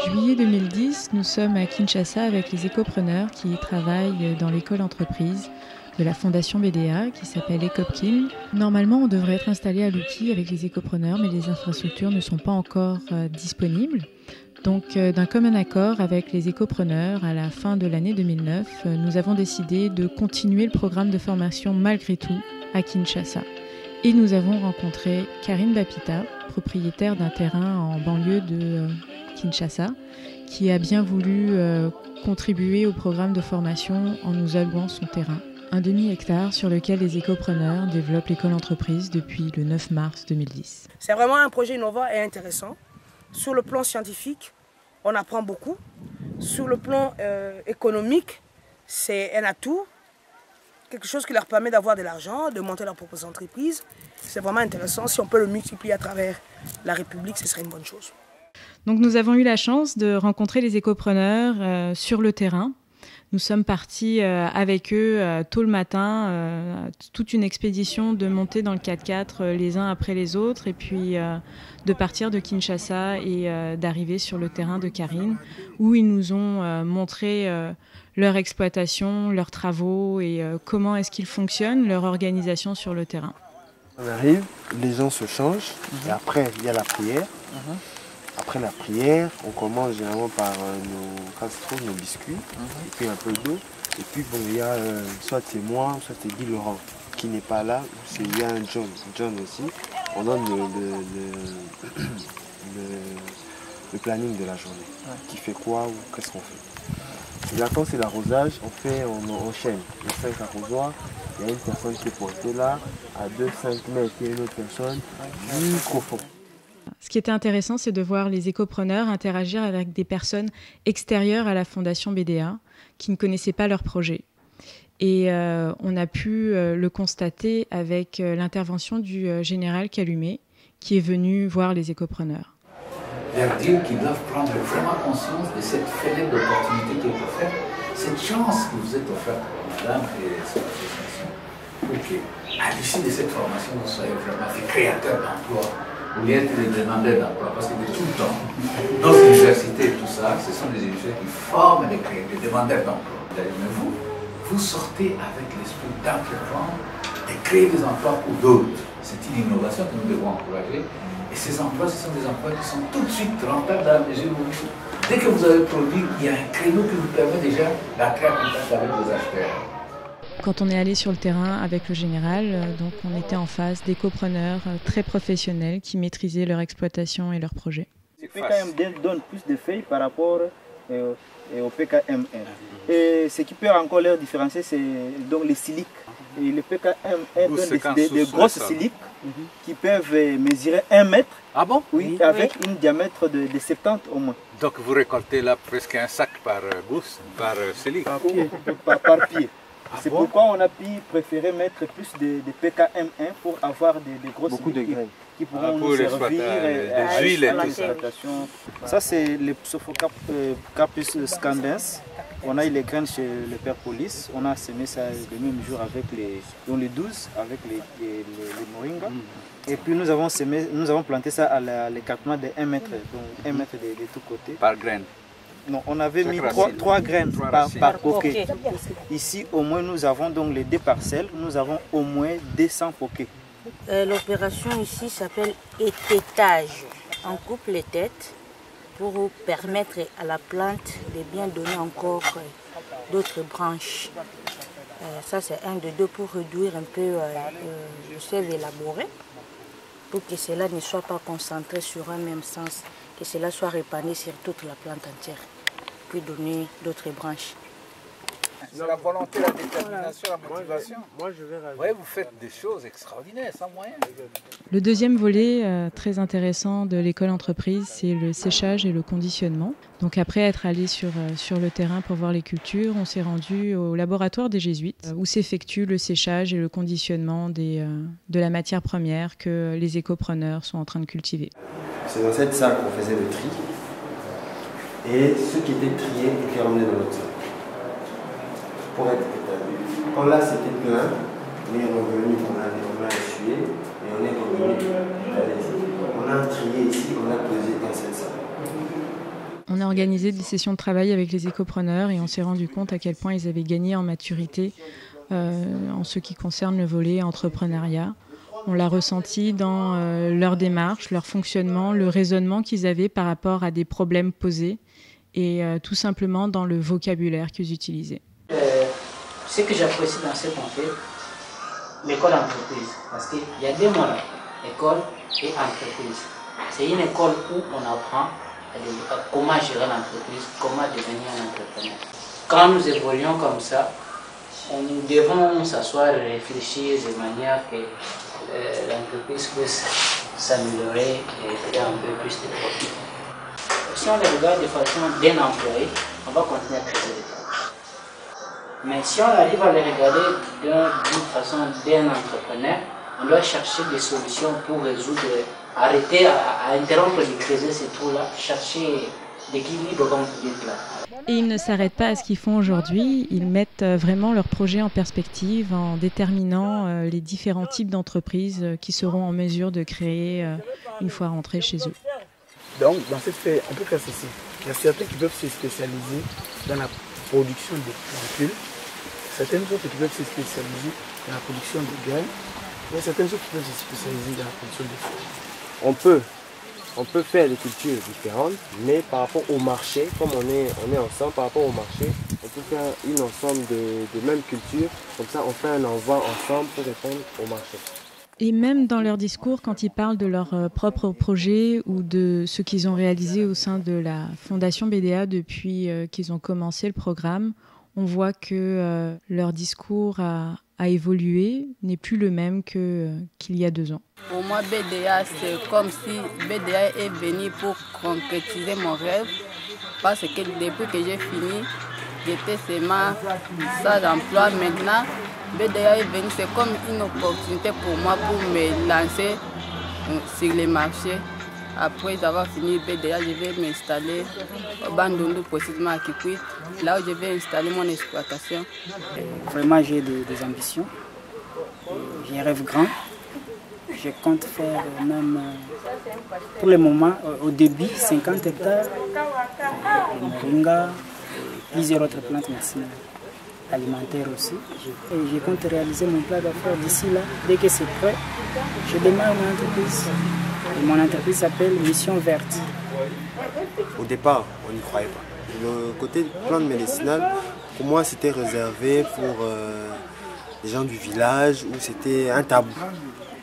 Juillet 2010, nous sommes à Kinshasa avec les écopreneurs qui travaillent dans l'école entreprise de la Fondation BDA qui s'appelle Ecopkin. Normalement, on devrait être installé à l'outil avec les écopreneurs, mais les infrastructures ne sont pas encore disponibles. Donc, d'un commun accord avec les écopreneurs, à la fin de l'année 2009, nous avons décidé de continuer le programme de formation malgré tout à Kinshasa. Et nous avons rencontré Karine Bapita, propriétaire d'un terrain en banlieue de Kinshasa, qui a bien voulu contribuer au programme de formation en nous allouant son terrain. Un demi-hectare sur lequel les écopreneurs développent l'école entreprise depuis le 9 mars 2010. C'est vraiment un projet innovant et intéressant. Sur le plan scientifique, on apprend beaucoup. Sur le plan économique, c'est un atout. Quelque chose qui leur permet d'avoir de l'argent, de monter leur propre entreprise. C'est vraiment intéressant. Si on peut le multiplier à travers la République, ce serait une bonne chose. Donc nous avons eu la chance de rencontrer les écopreneurs sur le terrain. Nous sommes partis avec eux tôt le matin, toute une expédition de monter dans le 4x4 les uns après les autres et puis de partir de Kinshasa et d'arriver sur le terrain de Karine où ils nous ont montré leur exploitation, leurs travaux et comment est-ce qu'ils fonctionnent, leur organisation sur le terrain. On arrive, les gens se changent et après il y a la prière. Après la prière, on commence généralement par nos castros, nos biscuits, et puis un peu d'eau. Et puis bon, il y a soit c'est moi, soit c'est Guy Laurent qui n'est pas là, il y a un John aussi. On donne le planning de la journée, qui fait quoi ou qu'est-ce qu'on fait. Et là quand c'est l'arrosage, on enchaîne les 5 arrosoirs. Il y a une personne qui est pointée là, à 2-5 mètres, il y a une autre personne jusqu'au fond. Ce qui était intéressant, c'est de voir les écopreneurs interagir avec des personnes extérieures à la Fondation BDA qui ne connaissaient pas leur projet. Et on a pu le constater avec l'intervention du général Calumet qui est venu voir les écopreneurs. Leur dire qu'ils doivent prendre vraiment conscience de cette fenêtre d'opportunité qui est offerte, cette chance que vous êtes offerte, madame et cette association, pour qu'à l'issue de cette formation, vous soyez vraiment des créateurs d'emplois. Ou bien les demandeurs d'emploi, parce que de tout le temps, nos universités et tout ça, ce sont des universités qui forment des demandeurs d'emploi. Mais vous sortez avec l'esprit d'entreprendre, de créer des emplois pour d'autres. C'est une innovation que nous devons encourager. Et ces emplois, ce sont des emplois qui sont tout de suite rentables dans la mesure où, dès que vous avez produit, il y a un créneau qui vous permet déjà d'entrer en contact avec vos acheteurs. Quand on est allé sur le terrain avec le général, donc on était en face d'écopreneurs très professionnels qui maîtrisaient leur exploitation et leurs projets. Le PKMD donne plus de feuilles par rapport au PKM1. Et ce qui peut encore les différencier, c'est donc les siliques. Et le PKM1 donne des grosses siliques qui peuvent mesurer 1 mètre. Ah bon? Oui, avec un diamètre de 70 au moins. Donc vous récoltez là presque un sac par gousse, par silique? Par pied. C'est pourquoi on a pu préférer mettre plus de PKM1 pour avoir des grosses siliques qui pourront nous servir des huiles et tout ça. Ça c'est le Psophocarpus scandens. On a eu les graines chez le père Police. On a semé ça le même jour avec les 12 avec les moringas. Et puis nous avons planté ça à l'écartement de 1 mètre, donc 1 mètre de tous côtés. Par graine? Non, on avait mis 3 graines par poquet. Ici, au moins, nous avons donc les 2 parcelles, nous avons au moins 200 poquets. L'opération ici s'appelle étêtage. On coupe les têtes pour permettre à la plante de bien donner encore d'autres branches. Ça, c'est 1 de 2 pour réduire un peu le sel élaboré, pour que cela ne soit pas concentré sur un même sens, que cela soit répandu sur toute la plante entière, puis donner d'autres branches. C'est la volonté, la détermination, la motivation. Moi, je vais rajouter. Ouais, vous faites des choses extraordinaires, sans moyen. Le deuxième volet très intéressant de l'école entreprise, c'est le séchage et le conditionnement. Donc après être allé sur le terrain pour voir les cultures, on s'est rendu au laboratoire des Jésuites où s'effectue le séchage et le conditionnement de la matière première que les écopreneurs sont en train de cultiver. C'est dans cette salle qu'on faisait le tri et ceux qui étaient triés étaient emmenés dans l'autre salle. Pour être établi. Quand là c'était plein, on est revenu, on a essuyé et on est revenu. On a organisé des sessions de travail avec les écopreneurs et on s'est rendu compte à quel point ils avaient gagné en maturité en ce qui concerne le volet entrepreneuriat. On l'a ressenti dans leur démarche, leur fonctionnement, le raisonnement qu'ils avaient par rapport à des problèmes posés et tout simplement dans le vocabulaire qu'ils utilisaient. Ce que j'apprécie dans ce qu'on fait, l'école entreprise, parce qu'il y a deux mots là, école et entreprise. C'est une école où on apprend comment gérer l'entreprise, comment devenir un entrepreneur. Quand nous évoluons comme ça, nous devons s'asseoir et réfléchir de manière que l'entreprise puisse s'améliorer et faire un peu plus de profit. Si on le regarde de façon d'un employé, on va continuer à créer des tâches. Mais si on arrive à le regarder d'une façon d'un entrepreneur, on doit chercher des solutions pour résoudre, arrêter à interrompre de creuser ces trous-là, chercher l'équilibre comme vous dites là. Et ils ne s'arrêtent pas à ce qu'ils font aujourd'hui, ils mettent vraiment leur projet en perspective en déterminant les différents types d'entreprises qui seront en mesure de créer une fois rentrés chez eux. Donc dans cette sphère, on peut faire ceci. Il y a certains qui peuvent se spécialiser dans la production de véhicules, certaines autres qui peuvent se spécialiser dans la production de graines, et certaines autres qui peuvent se spécialiser dans la production de fruits. On peut faire des cultures différentes, mais par rapport au marché, comme on est ensemble, par rapport au marché, on peut faire une ensemble de mêmes cultures, comme ça on fait un envoi ensemble pour répondre au marché. Et même dans leur discours, quand ils parlent de leur propre projet ou de ce qu'ils ont réalisé au sein de la Fondation BDA depuis qu'ils ont commencé le programme, on voit que leur discours a évolué, n'est plus le même qu'il y a 2 ans. Pour moi, BDA, c'est comme si BDA est venu pour concrétiser mon rêve. Parce que depuis que j'ai fini, j'étais seulement sans emploi. Maintenant, BDA est venu, c'est comme une opportunité pour moi pour me lancer sur les marchés. Après avoir fini BDA, je vais m'installer au Bandundu, précisément à Kikwit, là où je vais installer mon exploitation. Vraiment, j'ai des ambitions. J'ai un rêve grand. Je compte faire même, pour le moment, au début, 50 hectares de moringa et plusieurs autres plantes médicinales, alimentaires aussi. Et je compte réaliser mon plan d'affaires d'ici là. Dès que c'est prêt, je démarre mon entreprise. Et mon entreprise s'appelle Mission Verte. Au départ, on n'y croyait pas. Le côté plantes médicinales, pour moi, c'était réservé pour les gens du village où c'était un tabou.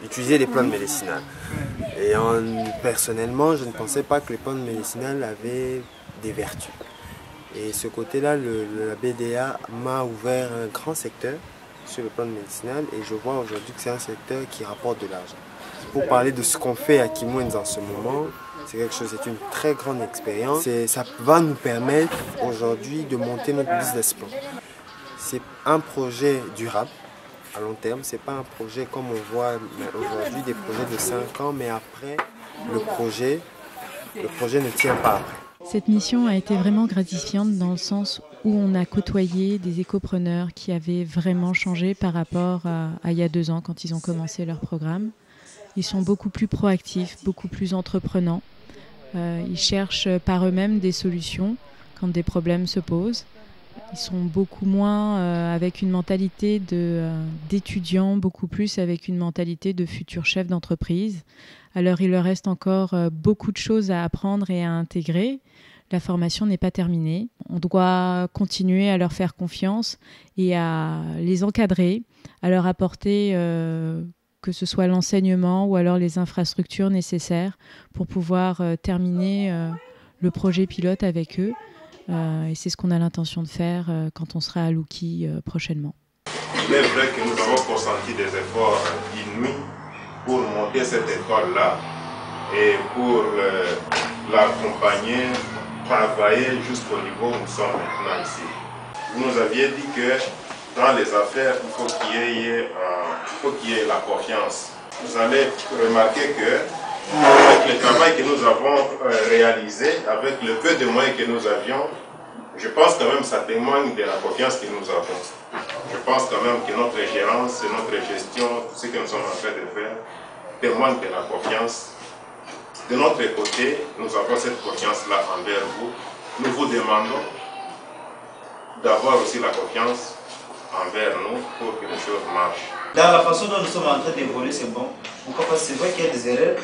Utiliser les plantes médicinales. Et personnellement, je ne pensais pas que les plantes médicinales avaient des vertus. Et ce côté-là, la BDA m'a ouvert un grand secteur sur les plantes médicinales et je vois aujourd'hui que c'est un secteur qui rapporte de l'argent. Pour parler de ce qu'on fait à Kimwens en ce moment, c'est quelque chose, c'est une très grande expérience. Ça va nous permettre aujourd'hui de monter notre business plan. C'est un projet durable. À long terme, ce n'est pas un projet comme on voit aujourd'hui, des projets de 5 ans, mais après, le projet ne tient pas après. Cette mission a été vraiment gratifiante dans le sens où on a côtoyé des écopreneurs qui avaient vraiment changé par rapport à il y a 2 ans quand ils ont commencé leur programme. Ils sont beaucoup plus proactifs, beaucoup plus entreprenants. Ils cherchent par eux-mêmes des solutions quand des problèmes se posent. Ils sont beaucoup moins avec une mentalité d'étudiants, beaucoup plus avec une mentalité de futurs chefs d'entreprise. Alors il leur reste encore beaucoup de choses à apprendre et à intégrer. La formation n'est pas terminée. On doit continuer à leur faire confiance et à les encadrer, à leur apporter que ce soit l'enseignement ou alors les infrastructures nécessaires pour pouvoir terminer le projet pilote avec eux. Et c'est ce qu'on a l'intention de faire quand on sera à Louki prochainement. Il est vrai que nous avons consenti des efforts inouïs pour monter cette école-là et pour l'accompagner, travailler jusqu'au niveau où nous sommes maintenant ici. Vous nous aviez dit que dans les affaires, il faut qu'il y ait la confiance. Vous allez remarquer que avec le travail que nous avons réalisé, avec le peu de moyens que nous avions, je pense quand même que ça témoigne de la confiance que nous avons. Je pense quand même que notre gérance, notre gestion, ce que nous sommes en train de faire, témoigne de la confiance. De notre côté, nous avons cette confiance-là envers vous nous vous demandons d'avoir aussi la confiance envers nous pour que les choses marchent. Dans la façon dont nous sommes en train d'évoluer, c'est bon. Pourquoi? Parce que c'est vrai qu'il y a des erreurs,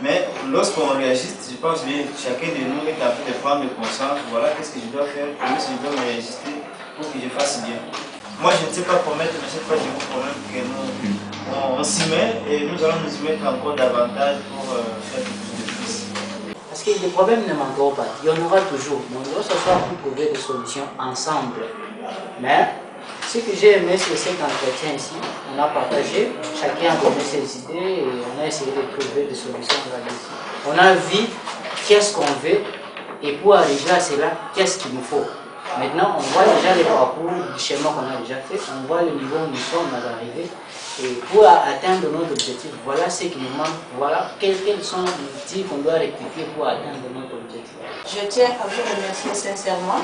mais lorsqu'on réagit, je pense bien chacun de nous est en train de prendre conscience. Voilà, qu'est-ce que je dois faire, comment je dois me réajuster pour que je fasse bien. Moi, je ne sais pas promettre, mais cette fois, je vous promets que on s'y met et nous allons nous y mettre encore davantage pour faire plus de plus. Parce que les problèmes ne manqueront pas, il y en aura toujours. Donc, on doit s'asseoir pour trouver des solutions ensemble. Mais ce que j'ai aimé, c'est cet entretien ici. On a partagé, chacun a donné ses idées et on a essayé de trouver des solutions là-dessus. On a vu qu'est-ce qu'on veut et pour arriver à cela, qu'est-ce qu'il nous faut. Maintenant, on voit déjà les parcours du schéma qu'on a déjà fait, on voit le niveau où nous sommes arrivés. Et pour atteindre notre objectif, voilà ce qui nous manque, voilà quels sont les outils qu'on doit rectifier pour atteindre notre objectif. Je tiens à vous remercier sincèrement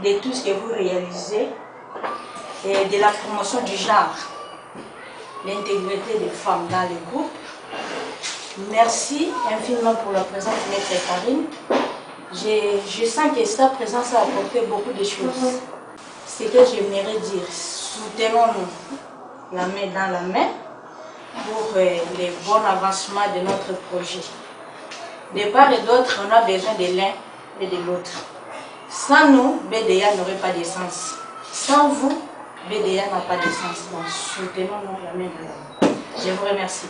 de tout ce que vous réalisez et de la promotion du genre, l'intégrité des femmes dans le groupe. Merci infiniment pour la présence de Maître Karine. Je sens que sa présence a apporté beaucoup de choses. Ce que j'aimerais dire, soutenons-nous la main dans la main pour le bon avancement de notre projet. De part et d'autre, on a besoin de l'un et de l'autre. Sans nous, BDA n'aurait pas de sens. Sans vous, BDA n'a pas de sens. Donc, soutenons-nous la main dans la main. Je vous remercie.